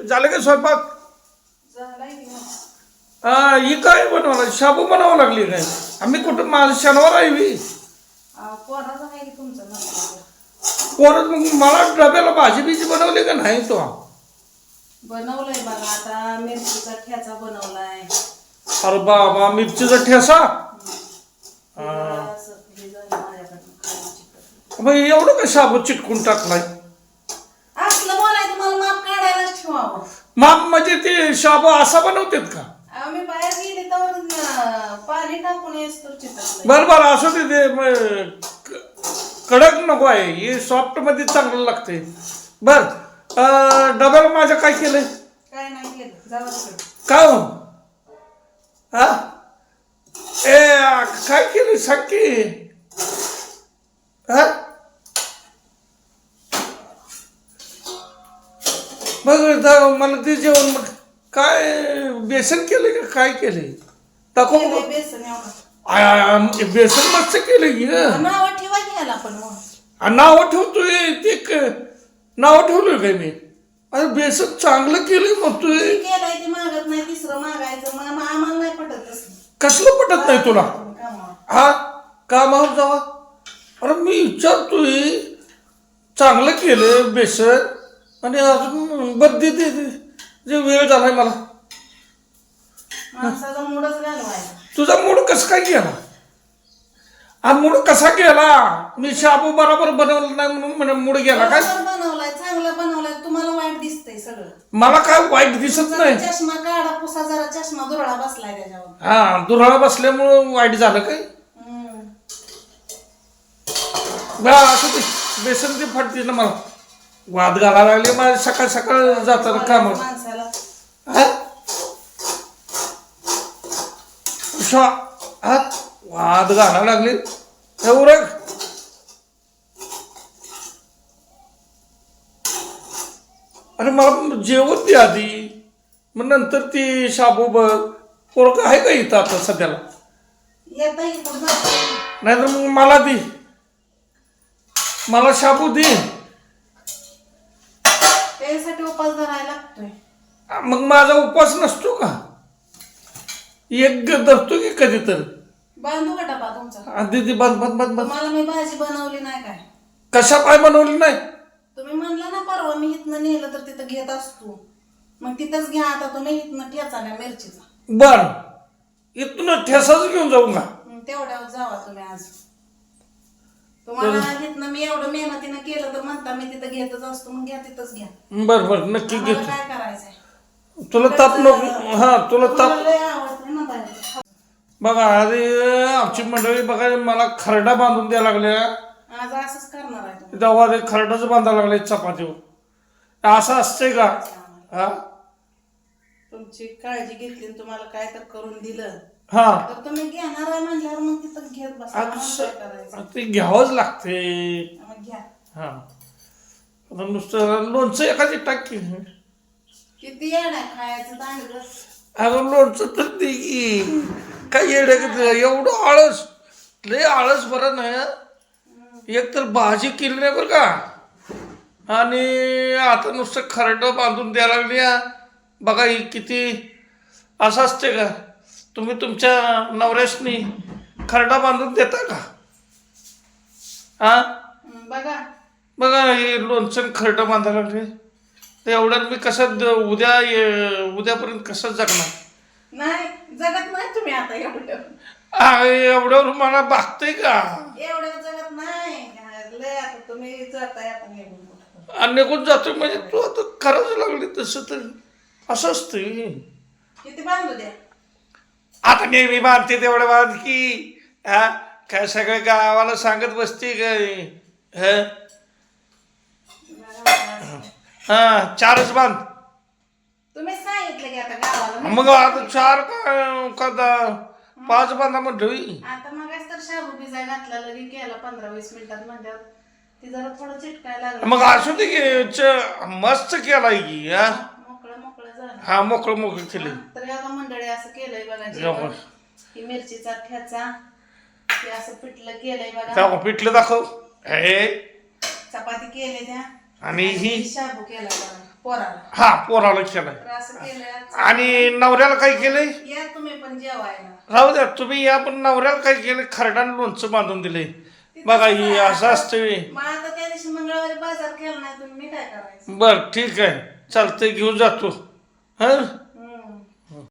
झालं का स्वयंपाक? झालाय की मग. ही काय बनवलं? शाबू बनावं लागली काय? आम्ही कुठं माझं शनिवार आहे मी. पोराचं आहे की तुमचं नसतं. परत मग मला डब्याला भाजी बिजी बनवली का नाही तो? बनवलंय बघा आता मिरचीचा ठेचा बनवलाय. अरे बाबा मिरचीचा ठेसा. हे जरा असं हे झालं माझ्याकडनं खायची पद्धत. मग एवढं का शाबू चिटकून टाकलाय? असलं बोलाय तुम्हाला माप काढायलाच ठेवावं. माप म्हणजे ते शाबू असा बनवतात का? आम्ही बाहेर गेले तर पाणी टाकून येस तर चिटकलंय. बरं बरं असं कडक नको आहे, हे सॉफ्ट मध्ये चांगलं लागते. बर डब्याला माझ्या काय केलंय? काय नाही केलं जावा तिकडे. काय हो? हा ए काय केलं सांग की. हा बघ मला ते जेवण मग काय बेसन केलं का काय केलंय? टाकू केलंय बेसन एवढं. बेसन मस्त केलं की नावं ठेवा घ्यायला पण मग. नाव ठेवतोय ते नाव ठेवलोय काय मी? अरे बेसन चांगलं केलंय मग तू. केलंय ते मागत नाही तिसरं मागायचं मग आम्हाला नाही पटत तसं. कसलं पटत नाही तुला? हा कामावर जावा. अरे मी विचारतोय चांगलं केलं बेसन आणि अजून बद्दी जे वेळ झालाय मला. माणसाचा मूडच घालवायचा. तुझा मूड कसा काय गेला? हा मूड कसा गेला? मी शाबू बरोबर बनवलं नाही म्हणून मूड गेला काय? बरोबर बनवलाय चांगलं बनवलाय तुम्हाला वाईट दिसतंय सगळं. मला काय वाईट दिसत नाही. चष्मा काढा पुसा जरा चष्मा दुरळा बसलाय त्याच्यावर. हा दुराळा बसल्यामुळं वाईट झालं काय? असं ते बेसन ते फाटते ना मला. वाद घालायला लागले मला सकाळ सकाळ जाताना कामावर. माणसाला वाद घालायला लागले एवढं. अरे मला जेवण दे आधी, मग नंतर ती शाबू बघ. पोरगं आहे का इथं आता सध्याला? येता येतं नाहीतर मग मला दे, मला शाबू दे. त्यासाठी उपास धरायला लागतोय. मग माझा उपवास नसतो का? एक धरतो की कधी तर. बांधू का डबा तुमचा? दीदी बंद बंद बंद बंद. तुम्हाला मी भाजी बनवली नाही काय? कशा काय बनवली नाही? तुम्ही म्हणला ना परवा मी इथनं नेलं तर तिथं घेत असतो. मग तिथंच घ्या आता तुम्ही इथनं ठेचा नाही मिरचीचा. बर इथून ठेसाच घेऊन जाऊ का? तेवढ्यावर जावा तुम्ही आज. तुम्हाला इथनं मी एवढं मेहनतीनं केलं तर म्हणता मी तिथं घेतच असतो. मग घ्या तिथंच घ्या. बर बर नक्की आम्हाला घेतो. काय करायचंय? तुला ताप नको. हा तुला ताप. तुम्हाला लय आवडते ना बाहेर. बघा अरे आमची मंडळी बघा मला खरडा बांधून द्यायला लागल्या. आज असंच करणार आहे तुम्ही. तेव्हा ते खरडाच बांधायला लागले चपातीवर. असं असतंय का? हा तुमची काळजी घेतली आणि तुम्हाला काय तर करून दिलं हा तर तुम्ही घेणार आहे म्हणल्यावर मग तिथं घेत बसा. आम्हाला काय करायचं? ते घ्यावंच लागते. मग घ्या. हा आता नुसतं लोणचं एखादी टाकी. किती येड आहे खायचं दांडगं. अगं लोणचं तर दे की. काय येड एवढं आळस, लय आळस बरं नाही. एक तर भाजी केली नाही बरं का, आणि आता नुसतं खरडं बांधून द्यायला लागली. बघा ही किती असं असते का? तुम्ही तुमच्या नवऱ्यासनी खरडा बांधून देता का? हा बघा बघा हे लोणचं खरडं बांधायला लागले. तर एवढ्यात मी कसं उद्यापर्यंत कसं जगणार? नाही जगत नाही तुम्ही आता एवढं. एवढ्यावर मला भागतंय का? एवढं जगत नाही. लय आता तुम्ही जाताय आता निघून. आणि निघून जातोय म्हणजे तू आता करायला लागली तसं तर असं असतंय. किती बांधू द्या. आता नेहमी बांधते तेवढं बांध की. हा काय सगळ्या गावाला सांगत बसते काय? हा चारच बांध. तुम्ही सांगितलं की आता गावाला. मग आता चार का 5 बांधा म्हटलं. आता मग तर शाबू भिजाय घातला लगे केला 15-20 मिनिटात म्हणल्यावर ती जरा थोडं चिटकायला लागलं. मग असू दे की मस्त केलाय की. मोकळं मोकळं झालं. हा मोकळं मोकळं केले. तर आता मंडळी असं केलंय बघा जेवण. ही मिरचीचा ठेचा ते असं पिठलं केलंय बघा. पिठलं दाखव. हे चपाती केले त्या आणि ही शाबू केला बघा. पोराला हा पोराला केलाय तर असं केलंय आज. आणि नवऱ्याला काय केलंय या तुम्ही पण जेवायला राहू द्या तुम्ही या पण नवऱ्याला काय केलं खरडानं लोणचं बांधून दिले बघा ही असं असतं मग आता त्या दिवशी मंगळवारी बाजार केला नाही तुम्ही मी काय करायचं बर ठीक आहे चालतंय घेऊन जातो हा